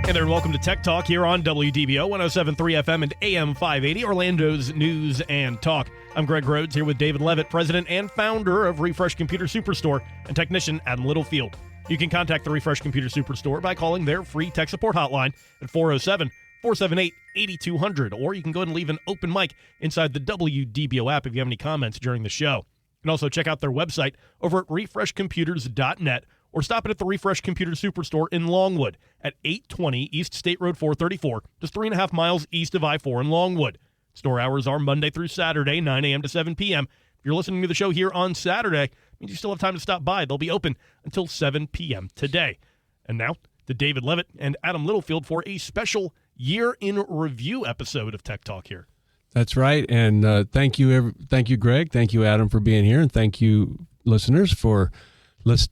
Hey there, and welcome to Tech Talk here on WDBO 107.3 FM and AM 580, Orlando's News and Talk. I'm Greg Rhodes here with David Leavitt, president and founder of Refresh Computer Superstore, and technician Adam Littlefield. You can contact the Refresh Computer Superstore by calling their free tech support hotline at 407-478-8200, or you can go ahead and leave an open mic inside the WDBO app if you have any comments during the show. You can also check out their website over at refreshcomputers.net, or stop it at the Refresh Computer Superstore in Longwood at 820 East State Road 434, just 3.5 miles east of I-4 in Longwood. Store hours are Monday through Saturday, 9 a.m. to 7 p.m. If you're listening to the show here on Saturday, it means you still have time to stop by. They'll be open until 7 p.m. today. And now, to David Leavitt and Adam Littlefield for a special year-in-review episode of Tech Talk here. That's right, and thank you, Greg. Thank you, Adam, for being here, and thank you, listeners, for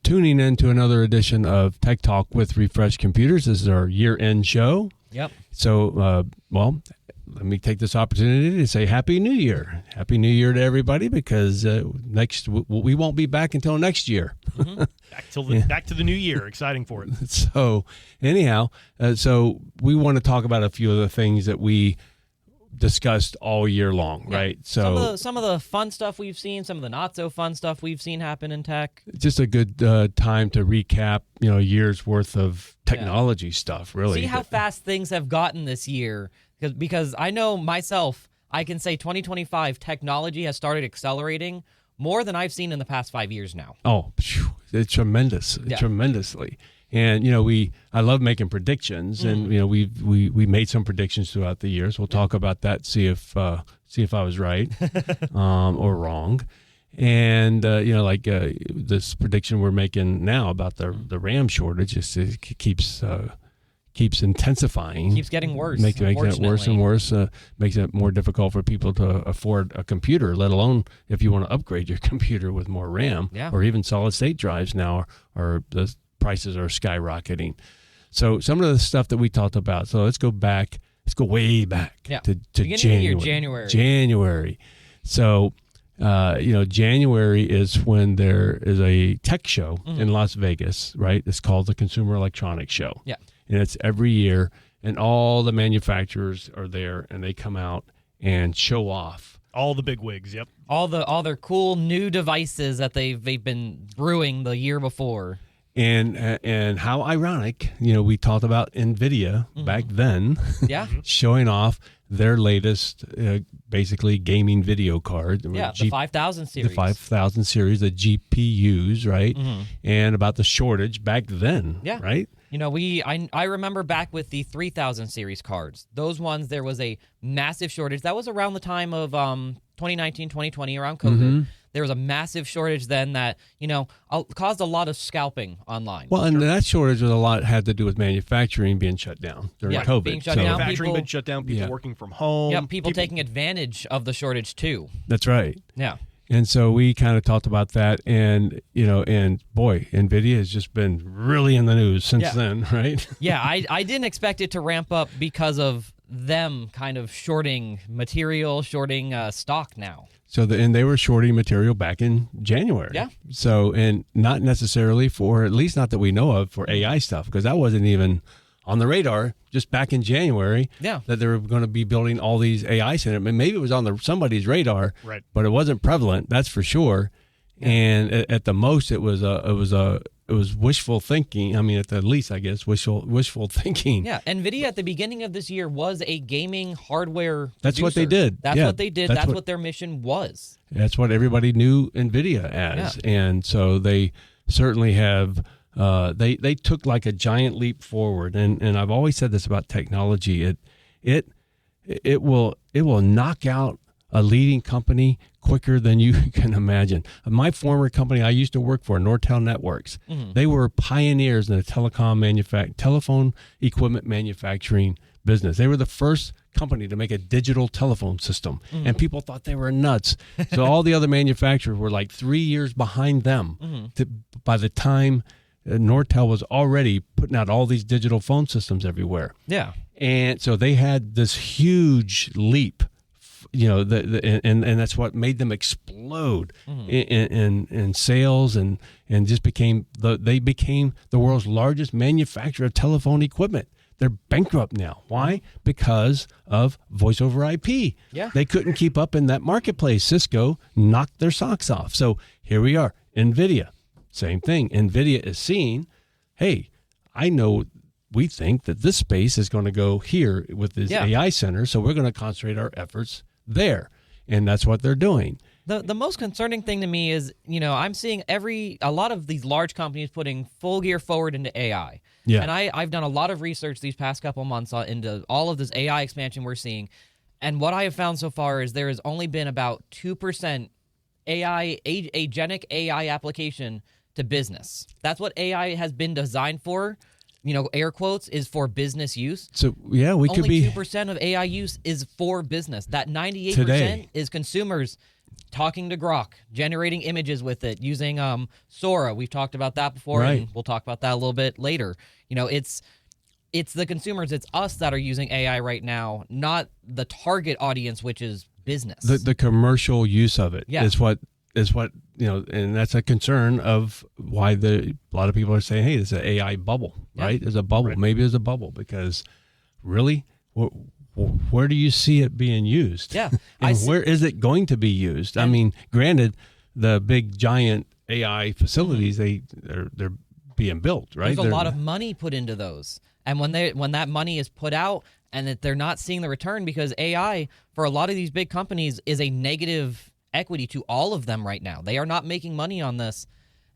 tuning in to another edition of Tech Talk with Refresh Computers. This is our year-end show. Yep. So, let me take this opportunity to say Happy New Year. Happy New Year to everybody, because we won't be back until next year. Mm-hmm. Back to the new year. Exciting for it. So, anyhow, so we want to talk about a few of the things that we discussed all year long, right? So some of the fun stuff we've seen, some of the not so fun stuff we've seen happen in tech. Just a good time to recap, a year's worth of technology stuff, really. See how fast things have gotten this year, because I know myself, I can say 2025 technology has started accelerating more than I've seen in the past 5 years now. Oh, it's tremendous, tremendously. And I love making predictions, and we made some predictions throughout the years. We'll talk about that, see if I was right or wrong. And like this prediction we're making now about the RAM shortage, it keeps intensifying. Keeps getting worse. Making it worse and worse. Makes it more difficult for people to afford a computer, let alone if you want to upgrade your computer with more RAM, or even solid state drives now are the prices are skyrocketing. So some of the stuff that we talked about. So let's go way back to January. So, January is when there is a tech show in Las Vegas, right? It's called the Consumer Electronics Show. Yeah. And it's every year, and all the manufacturers are there, and they come out and show off. All the big wigs, yep. All their cool new devices that they've been brewing the year before. And how ironic, we talked about NVIDIA back then, showing off their latest, basically gaming video card. Yeah, the 5000 series. The 5000 series, the GPUs, right? Mm-hmm. And about the shortage back then, right? I remember back with the 3000 series cards. Those ones, there was a massive shortage. That was around the time of 2019, 2020, around COVID. Mm-hmm. There was a massive shortage then that, caused a lot of scalping online. Well, and that shortage had to do with manufacturing being shut down during COVID. Being shut down. Manufacturing being shut down, people working from home. Yeah, people taking advantage of the shortage too. That's right. Yeah. And so we kind of talked about that, and boy, NVIDIA has just been really in the news since then, right? Yeah, I didn't expect it to ramp up because of them kind of shorting material, shorting stock now. So and they were shorting material back in January. Yeah. So, and not necessarily for, at least not that we know of, for AI stuff, because that wasn't even on the radar just back in January. Yeah. That they were going to be building all these AI centers. Maybe it was on somebody's radar, right? But it wasn't prevalent. That's for sure. Yeah. And at the most, it was wishful thinking. I mean, at the least, I guess, wishful thinking. Yeah, NVIDIA at the beginning of this year was a gaming hardware That's producer. what they did. That's what they did. That's what their mission was. That's what everybody knew NVIDIA as. Yeah. And so they certainly have, they took like a giant leap forward. And I've always said this about technology. It will knock out a leading company quicker than you can imagine. My former company I used to work for, Nortel Networks, they were pioneers in the telephone equipment manufacturing business. They were the first company to make a digital telephone system, and people thought they were nuts. So all the other manufacturers were like 3 years behind them. By the time Nortel was already putting out all these digital phone systems everywhere. Yeah. And so they had this huge leap, and that's what made them explode in sales and just became the world's largest manufacturer of telephone equipment. They're bankrupt now. Why? Because of voice over IP. Yeah. They couldn't keep up in that marketplace. Cisco knocked their socks off. So here we are. NVIDIA, same thing. NVIDIA is seeing, hey, I know we think that this space is going to go here with this AI center, so we're going to concentrate our efforts there. And that's what they're doing. The most concerning thing to me is, I'm seeing a lot of these large companies putting full gear forward into AI. Yeah. And I've done a lot of research these past couple months into all of this AI expansion we're seeing. And what I have found so far is there has only been about 2% agentic AI application to business. That's what AI has been designed for. Air quotes, is for business use. So, yeah, we could be... Only 2% of AI use is for business. That 98% today is consumers talking to Grok, generating images with it, using Sora. We've talked about that before, right. And we'll talk about that a little bit later. It's the consumers, it's us that are using AI right now, not the target audience, which is business. The commercial use of it is what and that's a concern of why a lot of people are saying, hey, there's an AI bubble, right? There's a bubble. Right. Maybe there's a bubble because really, where do you see it being used? Yeah. And where is it going to be used? I mean, granted, the big giant AI facilities, they're being built, right? There's a lot of money put into those. And when that money is put out and that they're not seeing the return, because AI for a lot of these big companies is a negative equity to all of them right now. They are not making money on this.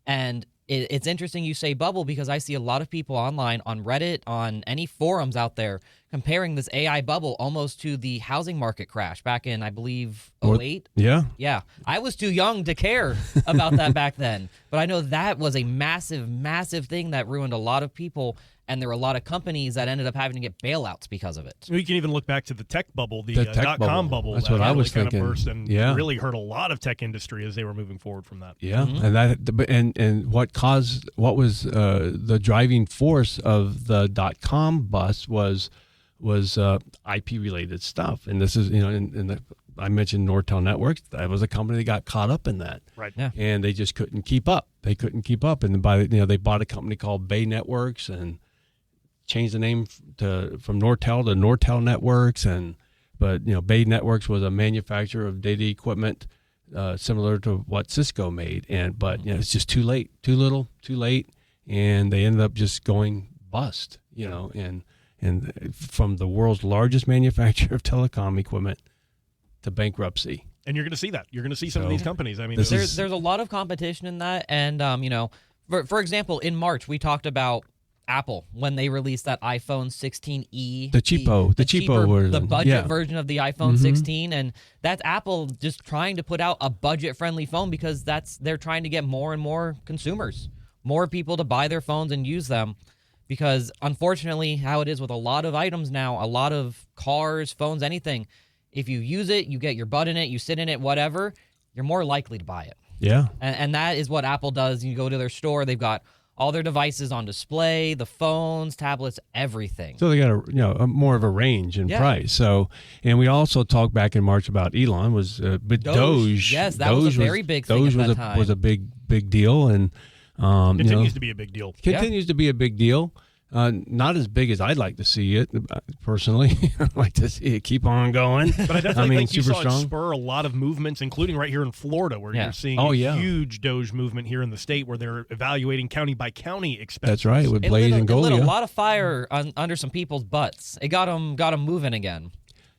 And it's interesting you say bubble, because I see a lot of people online, on Reddit, on any forums out there, comparing this AI bubble almost to the housing market crash back in, I believe, 2008. Yeah. I was too young to care about that back then. But I know that was a massive, massive thing that ruined a lot of people. And there were a lot of companies that ended up having to get bailouts because of it. We can even look back to the tech bubble, the tech dot-com bubble. That's that what I really was kind thinking. of burst and really hurt a lot of tech industry as they were moving forward from that. Yeah, and what was the driving force of the .com bust was IP related stuff, and this is I mentioned Nortel Networks. That was a company that got caught up in that, right? Yeah, and they just couldn't keep up. They and they bought a company called Bay Networks and changed the name from Nortel to Nortel Networks, but Bay Networks was a manufacturer of data equipment similar to what Cisco made, but it's just too late, too little, too late, and they ended up just going bust. And from the world's largest manufacturer of telecom equipment to bankruptcy. And you're going to see that. You're going to see some of these companies. I mean, there's a lot of competition in that, and for example, in March we talked about Apple when they released that iPhone 16e, the cheapo version, the budget version of the iPhone 16, and that's Apple just trying to put out a budget-friendly phone because they're trying to get more and more consumers, more people to buy their phones and use them. Because unfortunately, how it is with a lot of items now, a lot of cars, phones, anything, if you use it, you get your butt in it, you sit in it, whatever, you're more likely to buy it. Yeah, and that is what Apple does. You go to their store, they've got all their devices on display, the phones, tablets, everything. So they got a more of a range in price. So, and we also talked back in March about Elon but Doge. Yes, that was a very big thing at that time. Was a big deal, and continues to be a big deal. Continues to be a big deal. Not as big as I'd like to see it, personally. I'd like to see it keep on going. But I definitely think you super saw strong. It spur a lot of movements, including right here in Florida, where you're seeing a huge Doge movement here in the state where they're evaluating county by county expenses. That's right, with Blaze and Golia. It lit a lot of fire under some people's butts. It got them moving again.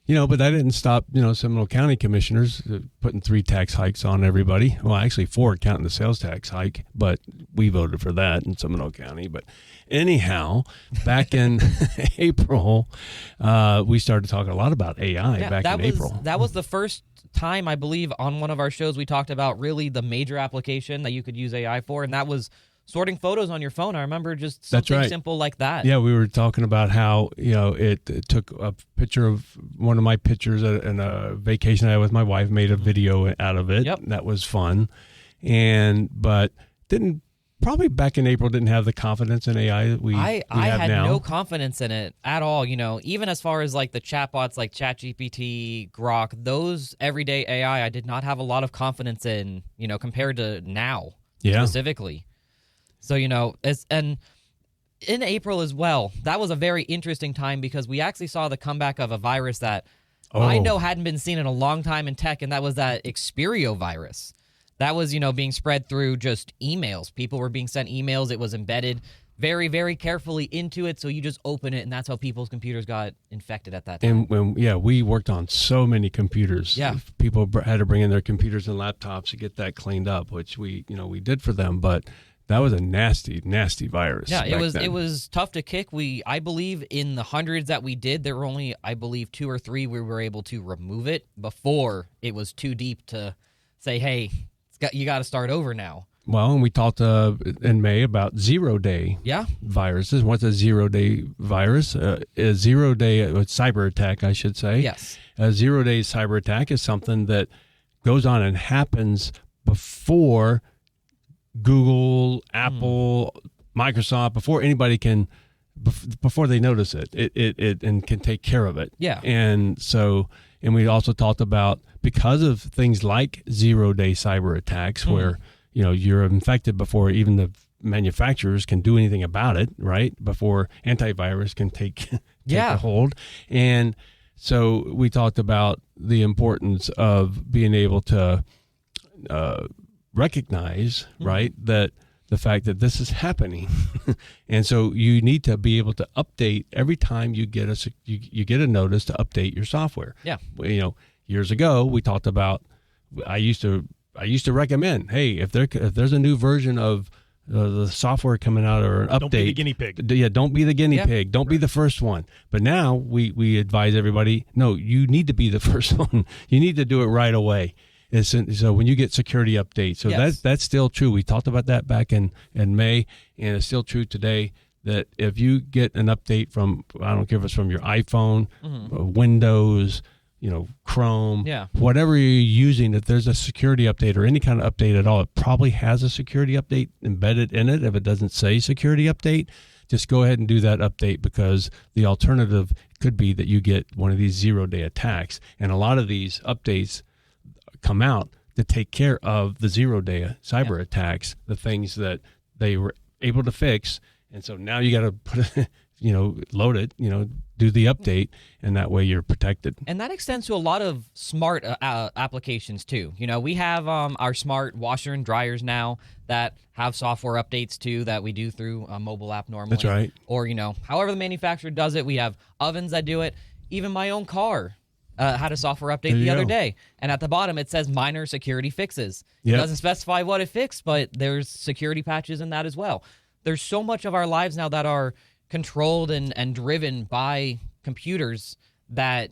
But that didn't stop, Seminole County commissioners putting 3 tax hikes on everybody. Well, actually 4 counting the sales tax hike, but we voted for that in Seminole County. But anyhow, back in April, we started talking a lot about AI in April. That was the first time, I believe, on one of our shows we talked about really the major application that you could use AI for, and that was sorting photos on your phone. I remember just something simple like that. Yeah, we were talking about how it took a picture of one of my pictures in a vacation I had with my wife, made a video out of it. Yep. That was fun, but didn't probably back in April didn't have the confidence in AI that we have now. I had no confidence in it at all. Even as far as like the chatbots like ChatGPT, Grok, those everyday AI, I did not have a lot of confidence in. Compared to now specifically. So, in April as well, that was a very interesting time because we actually saw the comeback of a virus that I know hadn't been seen in a long time in tech, and that was that Xperio virus. That was, being spread through just emails. People were being sent emails. It was embedded very, very carefully into it, so you just open it, and that's how people's computers got infected at that time. And we worked on so many computers. Yeah. People had to bring in their computers and laptops to get that cleaned up, which we did for them, but that was a nasty, nasty virus. Yeah, back then. It was tough to kick. I believe in the hundreds that we did, there were only, I believe, 2 or 3 we were able to remove it before it was too deep to say, hey, you got to start over now. Well, and we talked in May about zero-day viruses. What's a zero-day virus? A zero-day cyber attack, I should say. Yes. A zero-day cyber attack is something that goes on and happens before Google, Apple, Microsoft, before anybody can, before they notice it and can take care of it. Yeah. And we also talked about, because of things like zero-day cyber attacks where you're infected before even the manufacturers can do anything about it, right? Before antivirus can take a hold. And so we talked about the importance of being able to recognize, right, that the fact that this is happening. And so you need to be able to update every time you get a notice to update your software. Yeah. Years ago, we talked about, I used to recommend, hey, if there's a new version of the software coming out or an update, don't be the guinea pig. Yeah, don't be the guinea pig. Don't be the first one. But now we advise everybody, no, you need to be the first one. You need to do it right away. So when you get security updates, so that's still true. We talked about that back in May, and it's still true today. That if you get an update from, I don't care if it's from your iPhone, Windows, Chrome, whatever you're using, if there's a security update or any kind of update at all, it probably has a security update embedded in it. If it doesn't say security update, just go ahead and do that update, because the alternative could be that you get one of these zero-day attacks. And a lot of these updates come out to take care of the zero-day cyber attacks, the things that they were able to fix. And so now you got to put it, load it, do the update, and that way you're protected. And that extends to a lot of smart applications too. We have our smart washer and dryers now that have software updates too that we do through a mobile app normally. That's right. Or, however the manufacturer does it. We have ovens that do it. Even my own car had a software update the other day. And at the bottom, it says minor security fixes. It doesn't specify what it fixed, but there's security patches in that as well. There's so much of our lives now that are controlled and driven by computers that,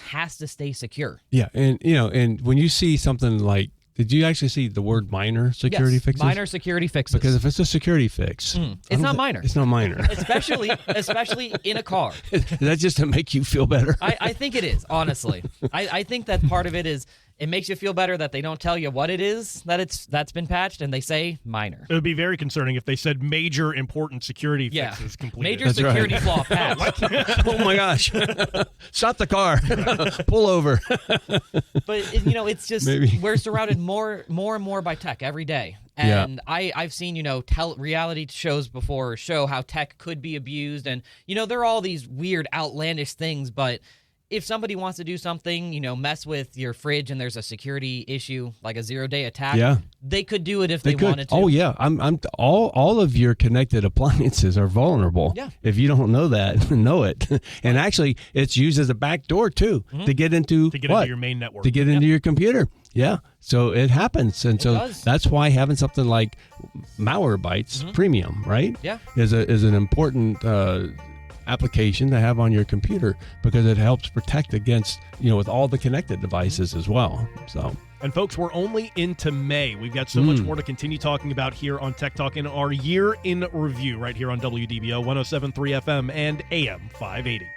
has to stay secure. Yeah. And when you see something like, did you actually see the word minor security fixes? Minor security fixes. Because if it's a security fix, it's not minor. It's not minor. especially in a car. Is that just to make you feel better? I think it is, honestly. I think that part of it is it makes you feel better that they don't tell you what it is that's been patched, and they say minor. It would be very concerning if they said major important security fixes completed. Major security flaw patched. Oh my gosh. Stop the car. Pull over. But it's just we're surrounded more and more by tech every day. And I've seen, reality shows before show how tech could be abused, and there are all these weird outlandish things, but if somebody wants to do something, mess with your fridge and there's a security issue like a zero-day attack, they could do it if they wanted to. Oh yeah, all of your connected appliances are vulnerable. Yeah. If you don't know that, know it. And actually, it's used as a backdoor too to get into into your main network. To get into your computer. Yeah. So it happens, and that's why having something like Malwarebytes Premium, right? Yeah. Is an important application to have on your computer, because it helps protect against, with all the connected devices as well. So, and folks, we're only into May. We've got so much more to continue talking about here on Tech Talk in our year in review right here on WDBO 107.3 FM and AM 580.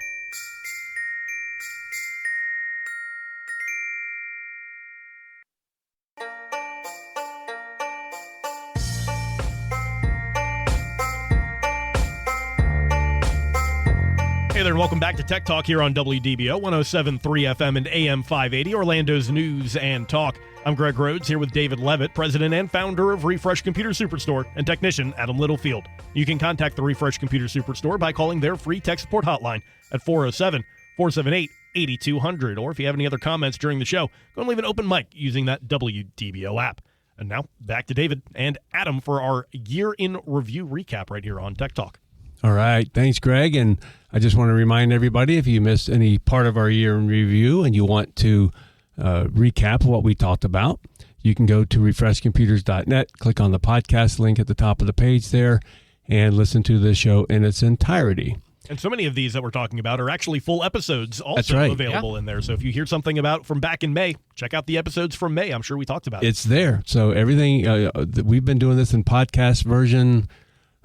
Hey there, and welcome back to Tech Talk here on WDBO 107.3 FM and AM 580, Orlando's news and talk. I'm Greg Rhodes here with David Leavitt, president and founder of Refresh Computer Superstore, and technician Adam Littlefield. You can contact the Refresh Computer Superstore by calling their free tech support hotline at 407-478-8200. Or if you have any other comments during the show, go and leave an open mic using that WDBO app. And now, back to David and Adam for our year-in review recap right here on Tech Talk. All right. Thanks, Greg. And I just want to remind everybody, if you missed any part of our year in review and you want to recap what we talked about, you can go to refreshcomputers.net, click on the podcast link at the top of the page there, and listen to the show in its entirety. And so many of these that we're talking about are actually full episodes also That's right. available in there. So if you hear something about from back in May, check out the episodes from May. I'm sure we talked about it. It's there. So everything, we've been doing this in podcast version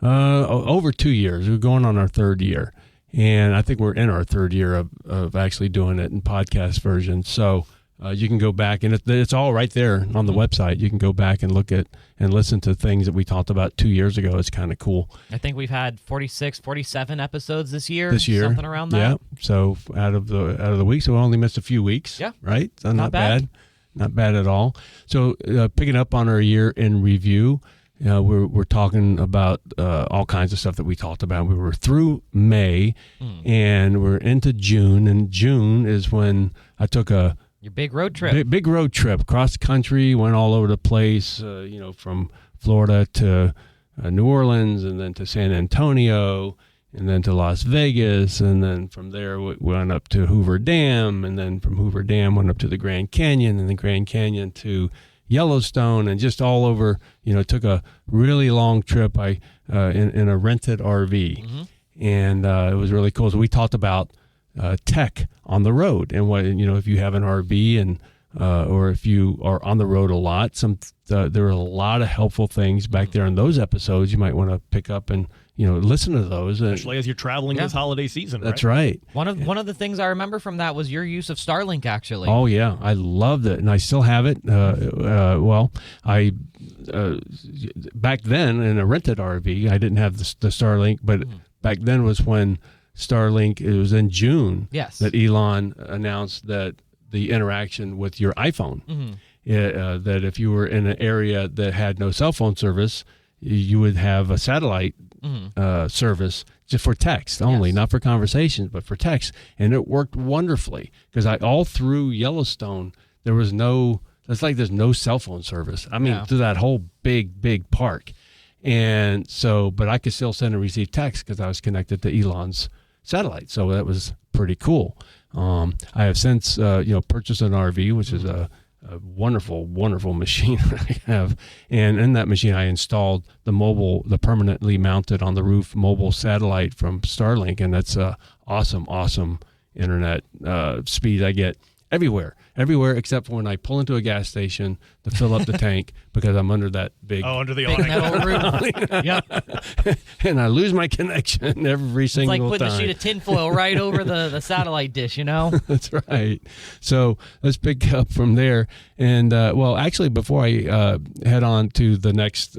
over 2 years. We're going on our third year. And I think we're in our third year of actually doing it in podcast version. So you can go back, and it's all right there on the website. You can go back and look at and listen to things that we talked about 2 years ago. It's kind of cool. I think we've had 46, 47 episodes this year. Something around that. Yeah. So out of the week, so we only missed a few weeks. Yeah. Right. So not bad. Not bad at all. So picking up on our year in review, we're talking about all kinds of stuff that we talked about. We were through May, and we're into June. And June is when I took your big road trip. Big road trip across the country, went all over the place, from Florida to New Orleans, and then to San Antonio, and then to Las Vegas, and then from there we went up to Hoover Dam, and then from Hoover Dam went up to the Grand Canyon, and the Grand Canyon to Yellowstone, and just all over. Took a really long trip. In a rented RV, and it was really cool. So we talked about tech on the road, and what if you have an RV and or if you are on the road a lot, there are a lot of helpful things back there in those episodes. You might want to pick up and listen to those, especially as you're traveling this holiday season. That's right. One of the things I remember from that was your use of Starlink. Actually, oh yeah, I loved it, and I still have it. I back then in a rented RV, I didn't have the Starlink, but back then was when Starlink, it was in June that Elon announced that the interaction with your iPhone, that if you were in an area that had no cell phone service, you would have a satellite service just for text only, not for conversations, but for text. And it worked wonderfully because all through Yellowstone, there's no cell phone service. I mean, through that whole big park. And so, but I could still send and receive text because I was connected to Elon's satellite. So that was pretty cool. I have since, purchased an RV, which is a wonderful machine I have. And in that machine, I installed the permanently mounted on the roof mobile satellite from Starlink. And that's awesome internet speed I get everywhere except for when I pull into a gas station to fill up the tank because I'm under that under the big metal roof. Yep. And I lose my connection every single time. It's like putting a sheet of tinfoil right over the satellite dish, That's right. So let's pick up from there. And actually, before I head on to the next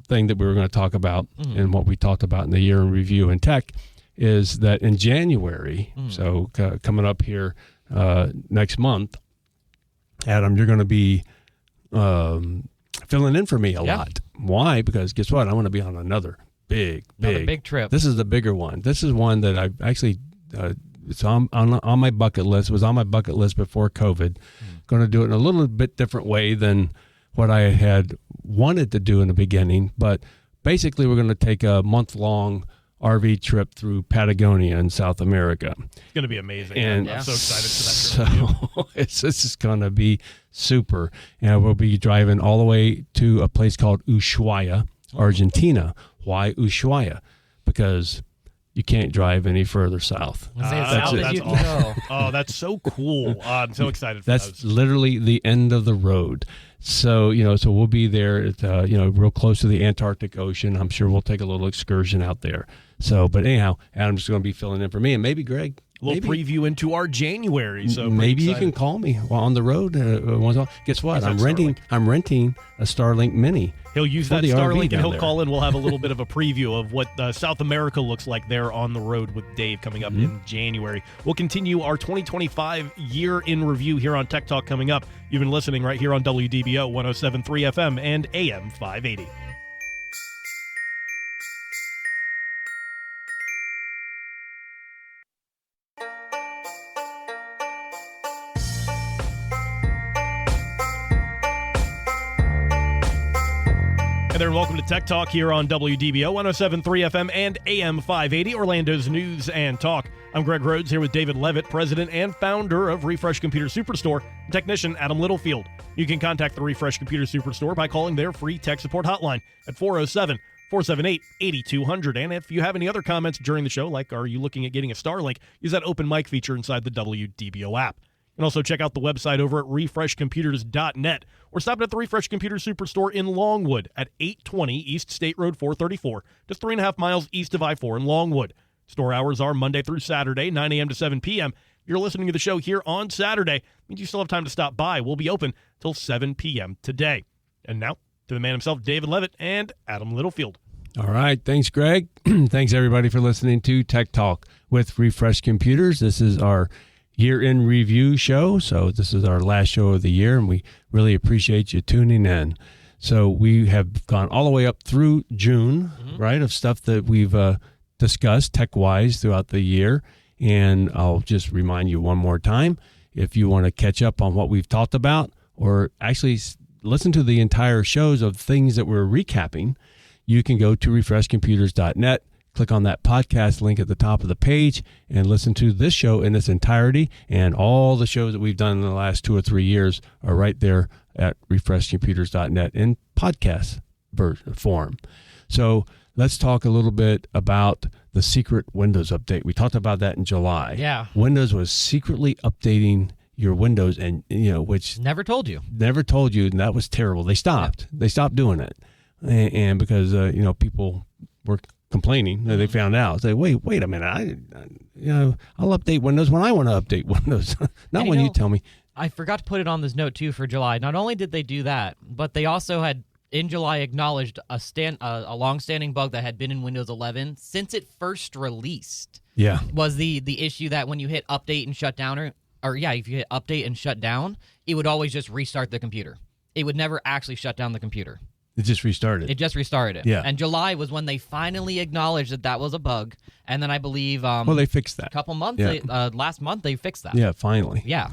thing that we were going to talk about and what we talked about in the year in review in tech is that in January, so coming up here next month, Adam, you're going to be filling in for me a lot. Why? Because guess what? I want to be on another big trip. This is the bigger one. This is one that I've actually it's on my bucket list. It was on my bucket list before COVID. Going to do it in a little bit different way than what I had wanted to do in the beginning. But basically, we're going to take a month-long RV trip through Patagonia in South America. It's going to be amazing. And I'm so excited for that trip. This is going to be super. And we'll be driving all the way to a place called Ushuaia, Argentina. Why Ushuaia? Because you can't drive any further south. That's awesome. Oh, that's so cool. I'm so excited for That's literally the end of the road. So, so we'll be there at, real close to the Antarctic Ocean. I'm sure we'll take a little excursion out there. So, but anyhow, Adam's going to be filling in for me, and maybe Greg. A little preview into our January. So maybe you can call me while on the road. Guess what? I'm renting a Starlink Mini. He'll use that Starlink and he'll call in. We'll have a little bit of a preview of what South America looks like there on the road with Dave coming up in January. We'll continue our 2025 year in review here on Tech Talk coming up. You've been listening right here on WDBO 107.3 FM and AM 580. Hey there, and welcome to Tech Talk here on WDBO 107.3 FM and AM 580, Orlando's news and talk. I'm Greg Rhodes here with David Leavitt, president and founder of Refresh Computer Superstore, and technician Adam Littlefield. You can contact the Refresh Computer Superstore by calling their free tech support hotline at 407-478-8200. And if you have any other comments during the show, like are you looking at getting a Starlink, use that open mic feature inside the WDBO app. You can also check out the website over at refreshcomputers.net or stop at the Refresh Computer Superstore in Longwood at 820 East State Road 434, just 3.5 miles east of I-4 in Longwood. Store hours are Monday through Saturday, 9 a.m. to 7 p.m. If you're listening to the show here on Saturday, it means you still have time to stop by. We'll be open till 7 p.m. today. And now, to the man himself, David Leavitt and Adam Littlefield. All right. Thanks, Greg. Thanks, everybody, for listening to Tech Talk with Refresh Computers. This is our year-in review show. So this is our last show of the year, and we really appreciate you tuning in. So we have gone all the way up through June, right, of stuff that we've discussed tech-wise throughout the year. And I'll just remind you one more time, if you want to catch up on what we've talked about or actually listen to the entire shows of things that we're recapping, you can go to refreshcomputers.net. Click on that podcast link at the top of the page and listen to this show in its entirety. And all the shows that we've done in the last 2 or 3 years are right there at refreshcomputers.net in podcast form. So let's talk a little bit about the secret Windows update. We talked about that in July. Yeah. Windows was secretly updating your Windows, and which never told you, and that was terrible. They stopped. Yeah. They stopped doing it, and because people were complaining that they found out. Say, wait a minute, I'll update Windows when I want to update Windows, not when you tell me. I forgot to put it on this note too for July. Not only did they do that, but they also had in July acknowledged a long-standing bug that had been in Windows 11 since it first released. Yeah, was the issue that when you hit update and shut down, if you hit update and shut down, it would always just restart the computer. It would never actually shut down the computer. It just restarted. Yeah. And July was when they finally acknowledged that was a bug. And then I believe they fixed that. A couple months last month they fixed that. Yeah, finally. Yeah.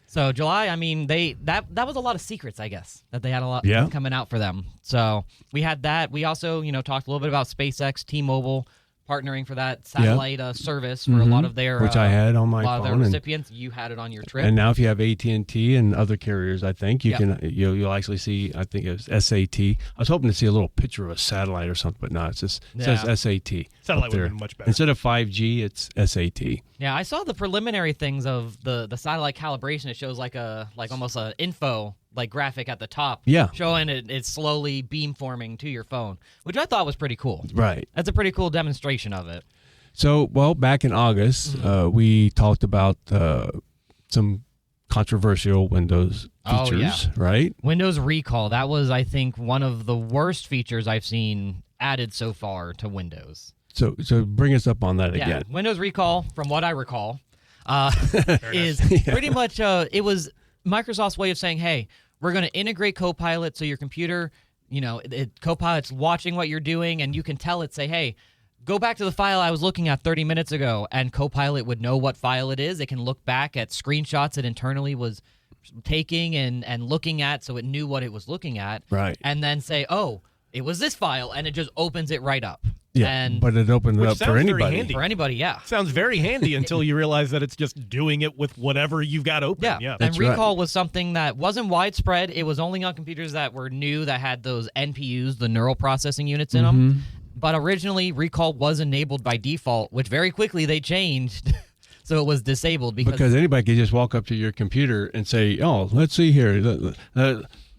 So July, I mean, that was a lot of secrets, I guess, that they had a lot coming out for them. So we had that. We also, talked a little bit about SpaceX, T-Mobile partnering for that satellite service for a lot of their which I had on my phone. A lot of their recipients. You had it on your trip. And now if you have AT&T and other carriers, I think you'll actually see, I think it was SAT. I was hoping to see a little picture of a satellite or something, but no, it says SAT. Satellite would have been much better. Instead of 5G, it's SAT. Yeah, I saw the preliminary things of the satellite calibration. It shows like almost an info graphic at the top, showing it's slowly beamforming to your phone, which I thought was pretty cool. Right, that's a pretty cool demonstration of it. So, back in August, we talked about some controversial Windows features, right? Windows Recall. That was, I think, one of the worst features I've seen added so far to Windows. So bring us up on that again. Windows Recall, from what I recall, is pretty much it was Microsoft's way of saying, hey, we're going to integrate Copilot so your computer, Copilot's watching what you're doing, and you can tell it, say, hey, go back to the file I was looking at 30 minutes ago, and Copilot would know what file it is. It can look back at screenshots it internally was taking and looking at, so it knew what it was looking at. Right. And then say, oh, it was this file, and it just opens it right up. Yeah, but it opens it up for anybody. For anybody, yeah. Sounds very handy until you realize that it's just doing it with whatever you've got open. Yeah. And Recall was something that wasn't widespread. It was only on computers that were new, that had those NPUs, the neural processing units in them. But originally, Recall was enabled by default, which very quickly they changed. So it was disabled because anybody could just walk up to your computer and say, oh, let's see here.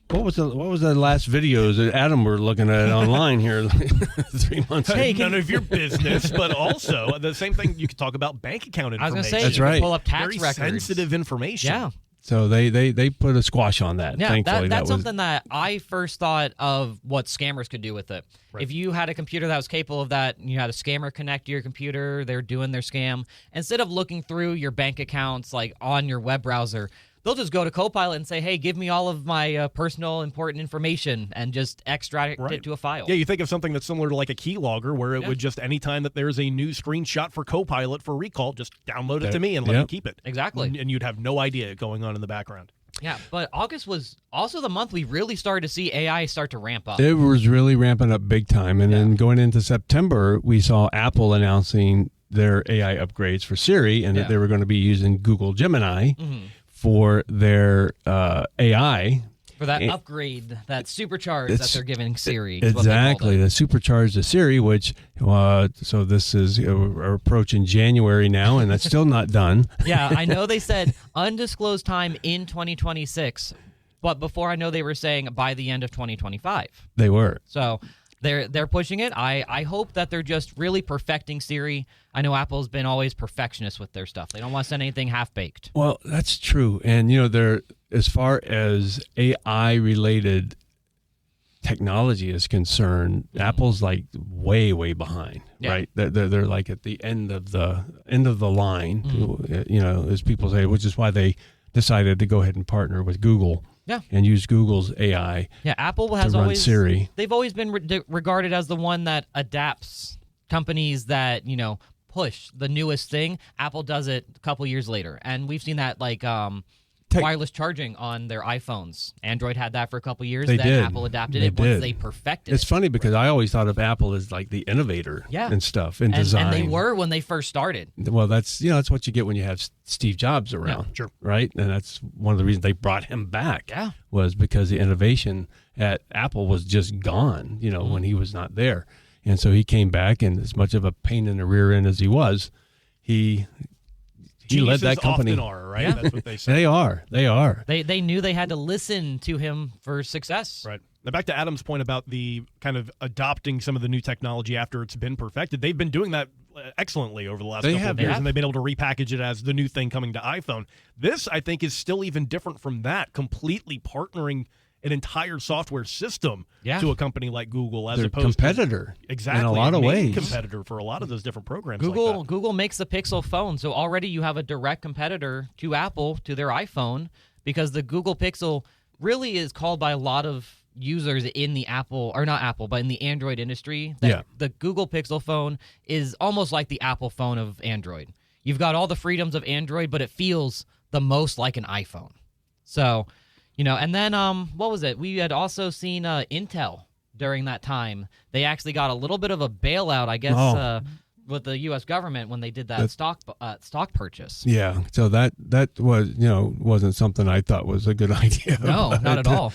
What was the last videos that Adam were looking at online here 3 months ago? Hey, none of your business, but also the same thing. You could talk about bank account information. I was going to say, That's you right. can pull up tax Very records. sensitive information. Yeah. So they put a squash on that. Yeah, Thankfully, that's that was something that I first thought of what scammers could do with it. Right. If you had a computer that was capable of that, you had a scammer connect to your computer, they're doing their scam. Instead of looking through your bank accounts like on your web browser, they'll just go to Copilot and say, hey, give me all of my personal important information and just extract it to a file. Yeah, you think of something that's similar to like a keylogger where it would just, anytime that there's a new screenshot for Copilot for recall, just download it to me and let me keep it. Exactly. And you'd have no idea going on in the background. Yeah, but August was also the month we really started to see AI start to ramp up. It was really ramping up big time. And then going into September, we saw Apple announcing their AI upgrades for Siri and that they were going to be using Google Gemini for their AI. For that upgrade, that supercharge that they're giving Siri. is Exactly, what the supercharged of Siri, which, so this is, we're approaching January now, and that's still not done. Yeah, I know they said undisclosed time in 2026, but before I know they were saying by the end of 2025. They were. So they're pushing it. I hope that they're just really perfecting Siri. I know Apple's been always perfectionist with their stuff. They don't want to send anything half-baked. Well, that's true. And, they're, as far as AI-related technology is concerned, Apple's like way, way behind, right? They're like at the end of the line, as people say, which is why they decided to go ahead and partner with Google. Yeah. And use Google's AI. Yeah, Apple has to run always Siri. They've always been regarded as the one that adapts companies that, push the newest thing. Apple does it a couple years later. And we've seen that like wireless charging on their iPhones. Android had that for a couple years. Then Apple adapted it once they perfected it. It's funny because I always thought of Apple as like the innovator and stuff in design. And they were when they first started. Well, that's that's what you get when you have Steve Jobs around, right? And that's one of the reasons they brought him back. Yeah. Was because the innovation at Apple was just gone, when he was not there. And so he came back, and as much of a pain in the rear end as he was, he led that company. Often are, right? Yeah. That's what they say. They are. They knew they had to listen to him for success. Right. Now back to Adam's point about the kind of adopting some of the new technology after it's been perfected. They've been doing that excellently over the last couple of years, and they've been able to repackage it as the new thing coming to iPhone. This, I think, is still even different from that, completely partnering an entire software system to a company like Google as opposed competitor to exactly in a lot of ways. Competitor for a lot of those different programs. Google makes the Pixel phone, so already you have a direct competitor to Apple, to their iPhone, because the Google Pixel really is called by a lot of users in the but in the Android industry. The Google Pixel phone is almost like the Apple phone of Android. You've got all the freedoms of Android, but it feels the most like an iPhone. So, and then what was it? We had also seen Intel during that time. They actually got a little bit of a bailout, I guess, with the U.S. government when they did that stock purchase. Yeah, so that was wasn't something I thought was a good idea. No, not at all.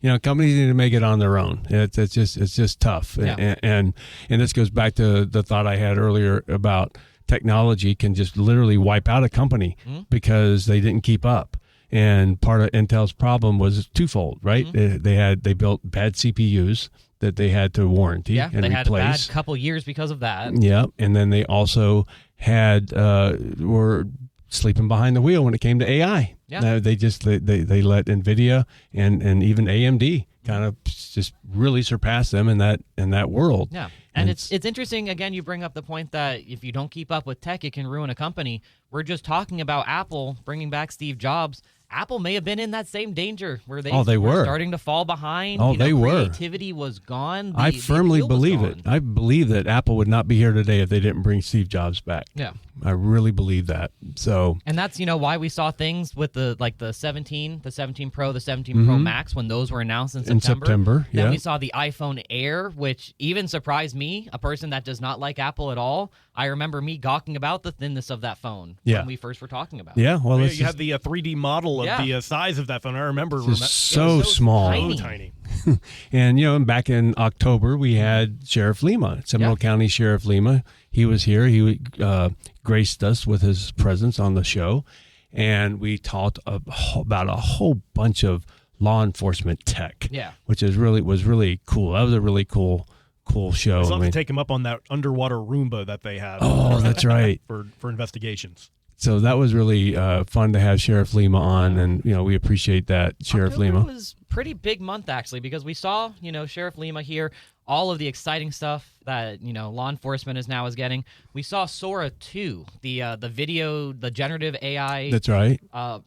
Companies need to make it on their own. It's just tough. Yeah. And this goes back to the thought I had earlier about technology can just literally wipe out a company because they didn't keep up. And part of Intel's problem was twofold, right? They built bad CPUs that they had to warranty and they replace. had a bad couple years because of that. Yeah, and then they also had were sleeping behind the wheel when it came to AI. Yeah. They let NVIDIA and even AMD kind of just really surpass them in that world. Yeah. And it's interesting, again, you bring up the point that if you don't keep up with tech, it can ruin a company. We're just talking about Apple bringing back Steve Jobs. Apple may have been in that same danger where they were starting to fall behind. They were. Creativity was gone. I firmly believe it. I believe that Apple would not be here today if they didn't bring Steve Jobs back. Yeah. I really believe that. So, and that's why we saw things with the 17, the 17 Pro, the 17 Pro Max when those were announced in September. Then we saw the iPhone Air, which even surprised me, a person that does not like Apple at all. I remember me gawking about the thinness of that phone when we first were talking about it. Yeah, well, you had the 3D model of the size of that phone. I remember. So small. Tiny. And, back in October, we had Sheriff Lima, Seminole County Sheriff Lima. He was here. He graced us with his presence on the show. And we talked about a whole bunch of law enforcement tech. Yeah. Which was really cool. That was a really cool show. I still have to take him up on that underwater Roomba that they have. Oh, that's right. For investigations. So that was really fun to have Sheriff Lima on, and we appreciate that, Sheriff October Lima. was pretty big month actually, because we saw Sheriff Lima here, all of the exciting stuff that law enforcement is getting. We saw Sora 2, the video, the generative AI. That's right.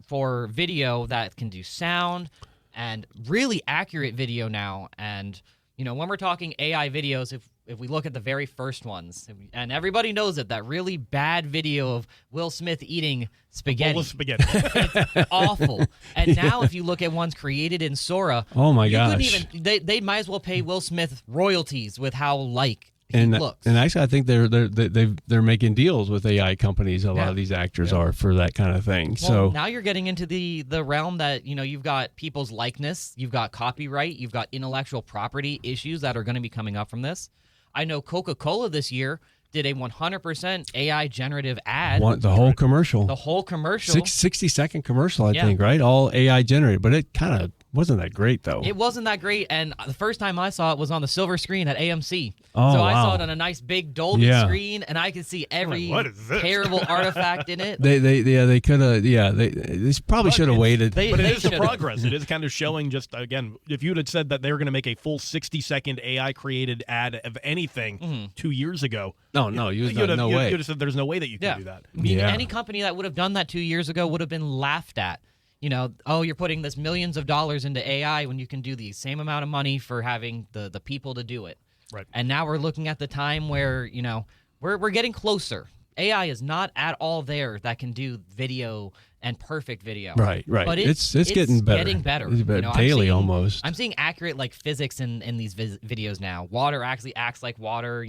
For video that can do sound and really accurate video now. And when we're talking AI videos, if we look at the very first ones, and everybody knows it, that really bad video of Will Smith eating spaghetti. Bowl of spaghetti. It's awful. And now if you look at ones created in Sora, oh my gosh, they might as well pay Will Smith royalties with how he looks. And actually, I think they're making deals with AI companies. A lot of these actors are for that kind of thing. Well, so now you're getting into the realm that you've got people's likeness, you've got copyright, you've got intellectual property issues that are going to be coming up from this. I know Coca-Cola this year did a 100% AI generative ad. The whole commercial. The whole commercial. 60-second commercial, I think, right? All AI generated, but it kind of wasn't that great, though. It wasn't that great, and the first time I saw it was on the silver screen at AMC. Oh, so wow. I saw it on a nice big Dolby screen, and I could see every terrible artifact in it. They could have, they probably should have waited. But it is the progress. It is kind of showing just, again, if you had said that they were going to make a full 60-second AI-created ad of anything 2 years ago. No way. You'd have said there's no way that you can do that. I mean, any company that would have done that 2 years ago would have been laughed at. You're putting this millions of dollars into AI when you can do the same amount of money for having the people to do it. Right. And now we're looking at the time where, we're getting closer. AI is not at all there that can do video and perfect video. Right. But it's getting better. Getting better. It's daily almost. I'm seeing accurate physics in these videos now. Water actually acts like water,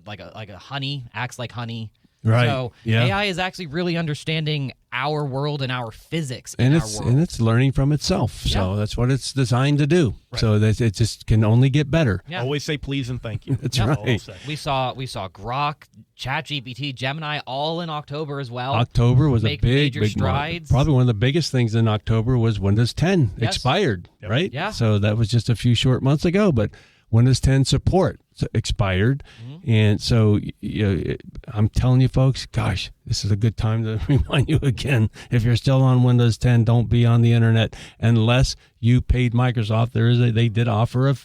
like a honey acts like honey. Right. So AI is actually really understanding our world and our physics in our world. And it's learning from itself. So that's what it's designed to do. Right. So that it just can only get better. Yeah. Always say please and thank you. That's right. We saw Grok, ChatGPT, Gemini all in October as well. October was a big strides. Probably one of the biggest things in October was Windows 10 expired, right? Yeah. So that was just a few short months ago, but Windows 10 support expired. And so I'm telling you folks, gosh, this is a good time to remind you again, if you're still on Windows 10, don't be on the internet unless you paid Microsoft. They did offer a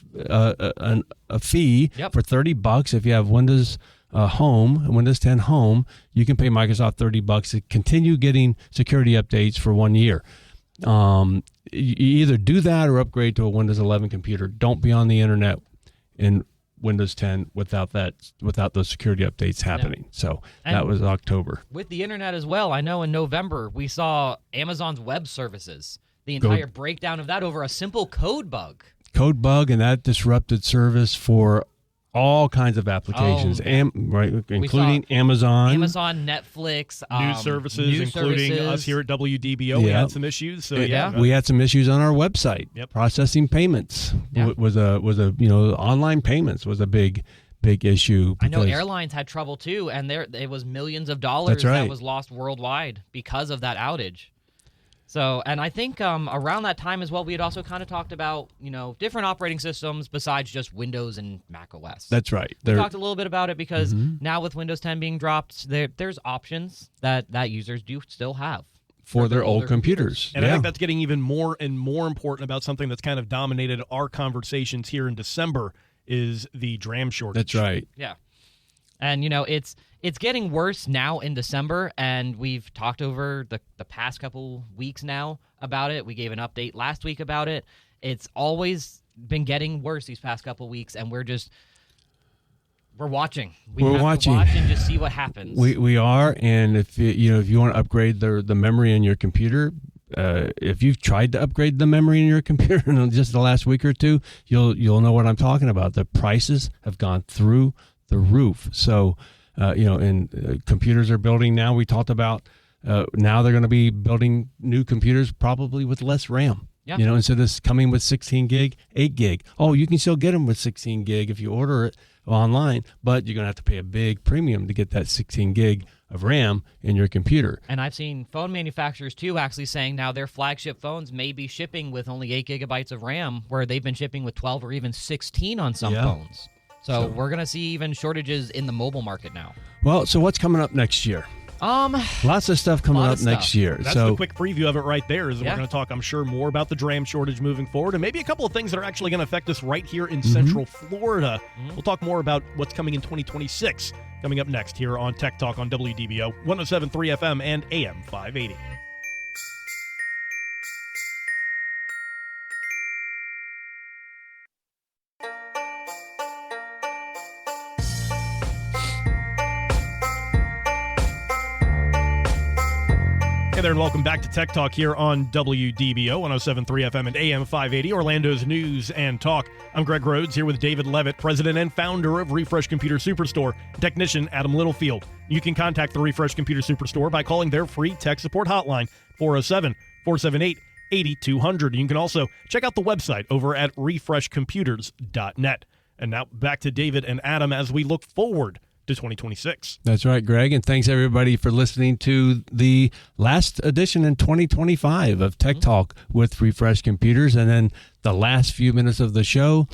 fee for $30 if you have Windows Windows 10 Home. You can pay Microsoft $30 to continue getting security updates for 1 year. You either do that or upgrade to a Windows 11 computer. Don't be on the internet in Windows 10 without those security updates happening. So that was October. With the internet as well, I know in November we saw Amazon's web services, the entire breakdown of that over a simple code bug. And that disrupted service for all kinds of applications, including Amazon, Netflix, news services, including us here at WDBO. We had some issues. So we had some issues on our website. Processing payments was a online payments was a big issue. I know airlines had trouble too, and it was millions of dollars that was lost worldwide because of that outage. So, and I think around that time as well, we had also kind of talked about, different operating systems besides just Windows and Mac OS. That's right. We talked a little bit about it because now with Windows 10 being dropped, there's options that users do still have. For their old computers. And I think that's getting even more and more important about something that's kind of dominated our conversations here in December is the DRAM shortage. That's right. Yeah. And, it's getting worse now in December, and we've talked over the past couple weeks now about it. We gave an update last week about it. It's always been getting worse these past couple weeks, and we're watching. We're watching. Watch and just see what happens. We are, and if you want to upgrade the memory in your computer, if you've tried to upgrade the memory in your computer in just the last week or two, you'll know what I'm talking about. The prices have gone through the roof. So, and computers are building now. We talked about now they're going to be building new computers probably with less RAM. Yeah. Instead of coming with 16 gig, 8 gig. Oh, you can still get them with 16 gig if you order it. online, but you're going to have to pay a big premium to get that 16 gig of RAM in your computer. And I've seen phone manufacturers, too, actually saying now their flagship phones may be shipping with only 8 gigabytes of RAM, where they've been shipping with 12 or even 16 on some phones. So we're going to see even shortages in the mobile market now. Well, so what's coming up next year? Lots of stuff coming up next year. That's the quick preview of it right there. We're going to talk, I'm sure, more about the DRAM shortage moving forward, and maybe a couple of things that are actually going to affect us right here in Central Florida. We'll talk more about what's coming in 2026 coming up next here on Tech Talk on WDBO 107.3 FM and AM 580. Hey there, and welcome back to Tech Talk here on WDBO 107.3 FM and AM 580, Orlando's news and talk. I'm Greg Rhodes here with David Leavitt, president and founder of Refresh Computer Superstore, and technician Adam Littlefield. You can contact the Refresh Computer Superstore by calling their free tech support hotline, 407-478-8200. You can also check out the website over at refreshcomputers.net. And now back to David and Adam as we look forward to 2026. That's right, Greg, and thanks everybody for listening to the last edition in 2025 of Tech Talk with Refresh Computers, and then the last few minutes of the show.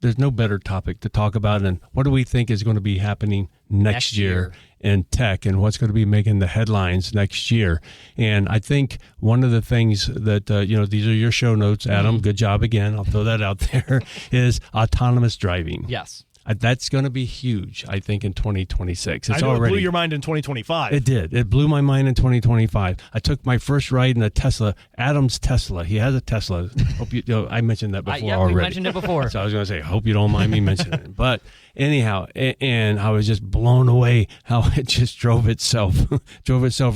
There's no better topic to talk about, and what do we think is going to be happening next year in tech, and what's going to be making the headlines next year. And I think one of the things that, these are your show notes, Adam, good job again, I'll throw that out there, is autonomous driving. Yes. That's going to be huge, I think, in 2026. I know it blew your mind in 2025. It did. It blew my mind in 2025. I took my first ride in a Tesla, Adam's Tesla. He has a Tesla. Hope I mentioned that before already. We mentioned it before. So I was going to say, hope you don't mind me mentioning it. But anyhow, and I was just blown away how it just drove itself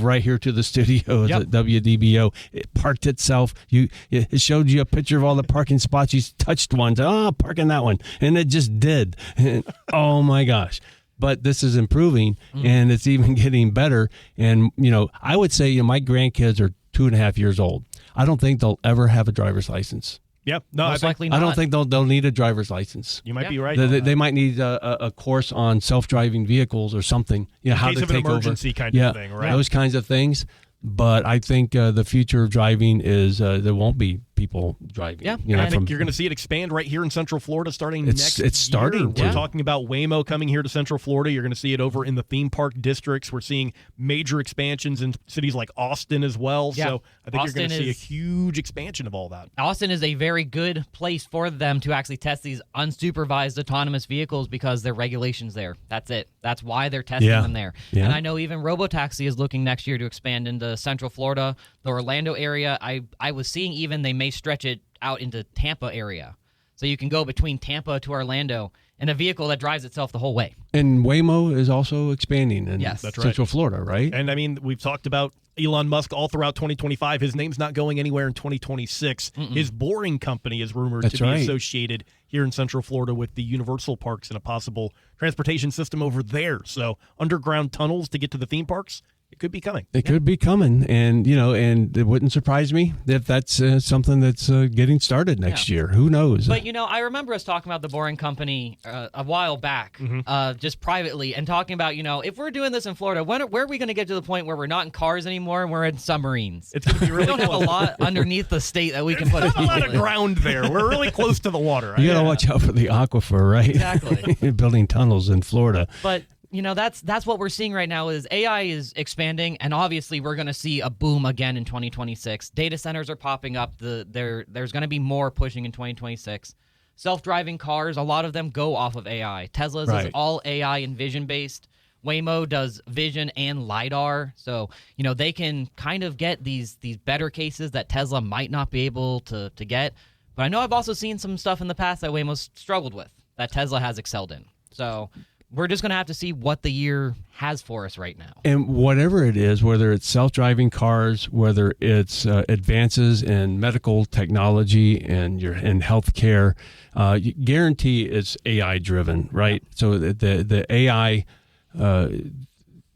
right here to the studios at WDBO. It parked itself. It showed you a picture of all the parking spots. You touched one. Park in that one. And it just did. And, oh my gosh. But this is improving, and it's even getting better. And, I would say, my grandkids are 2.5 years old. I don't think they'll ever have a driver's license. Yeah, no, most likely not. I don't think they'll need a driver's license. You might be right. They might need a course on self-driving vehicles or something. How to take over. In case of an emergency kind of thing, right? Those kinds of things. But I think the future of driving is there won't be people driving. Yeah, I think you're going to see it expand right here in Central Florida starting next year. It's starting. We're talking about Waymo coming here to Central Florida. You're going to see it over in the theme park districts. We're seeing major expansions in cities like Austin as well. Yeah. So I think Austin you're going to see a huge expansion of all that. Austin is a very good place for them to actually test these unsupervised autonomous vehicles because there are regulations there. That's it. That's why they're testing them there. Yeah. And I know even Robotaxi is looking next year to expand into Central Florida, the Orlando area. I was seeing even they may stretch it out into Tampa area. So you can go between Tampa to Orlando in a vehicle that drives itself the whole way. And Waymo is also expanding in Central Florida, right? And I mean, we've talked about Elon Musk all throughout 2025. His name's not going anywhere in 2026. His Boring Company is rumored to be associated here in Central Florida with the Universal Parks and a possible transportation system over there. So underground tunnels to get to the theme parks. It could be coming. It could be coming, and and it wouldn't surprise me if that's something that's getting started next year. Who knows? But I remember us talking about the Boring Company a while back, just privately, and talking about if we're doing this in Florida, where are we going to get to the point where we're not in cars anymore and we're in submarines? It's going to be really. We don't have a lot underneath the state that we can put. There's not a lot of ground there. We're really close to the water. You got to watch out for the aquifer, right? Exactly. Building tunnels in Florida, but. That's what we're seeing right now is AI is expanding, and obviously we're going to see a boom again in 2026. Data centers are popping up. There's going to be more pushing in 2026. Self-driving cars, a lot of them go off of AI. Tesla's is all AI and vision-based. Waymo does vision and LiDAR. So, they can kind of get these better cases that Tesla might not be able to get. But I know I've also seen some stuff in the past that Waymo's struggled with that Tesla has excelled in. So we're just going to have to see what the year has for us right now. And whatever it is, whether it's self-driving cars, whether it's advances in medical technology and in healthcare, guarantee it's AI-driven, right? So the AI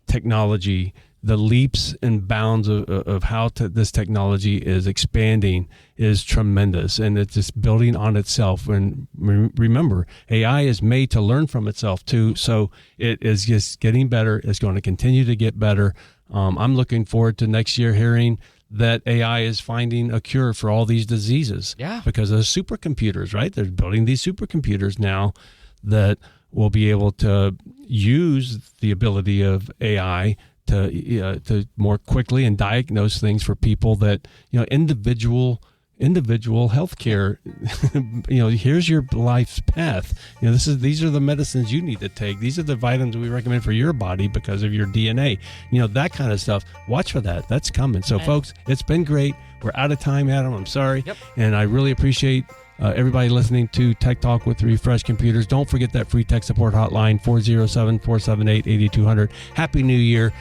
technology the leaps and bounds of how this technology is expanding is tremendous, and it's just building on itself. And remember, AI is made to learn from itself too, so it is just getting better. It's going to continue to get better. I'm looking forward to next year hearing that AI is finding a cure for all these diseases. Yeah. Because of supercomputers, right? They're building these supercomputers now that will be able to use the ability of AI to more quickly and diagnose things for people that, individual healthcare. Here's your life's path. These are the medicines you need to take. These are the vitamins we recommend for your body because of your DNA. That kind of stuff. Watch for that. That's coming. So, folks, it's been great. We're out of time, Adam. I'm sorry. Yep. And I really appreciate everybody listening to Tech Talk with Refresh Computers. Don't forget that free tech support hotline, 407-478-8200. Happy New Year.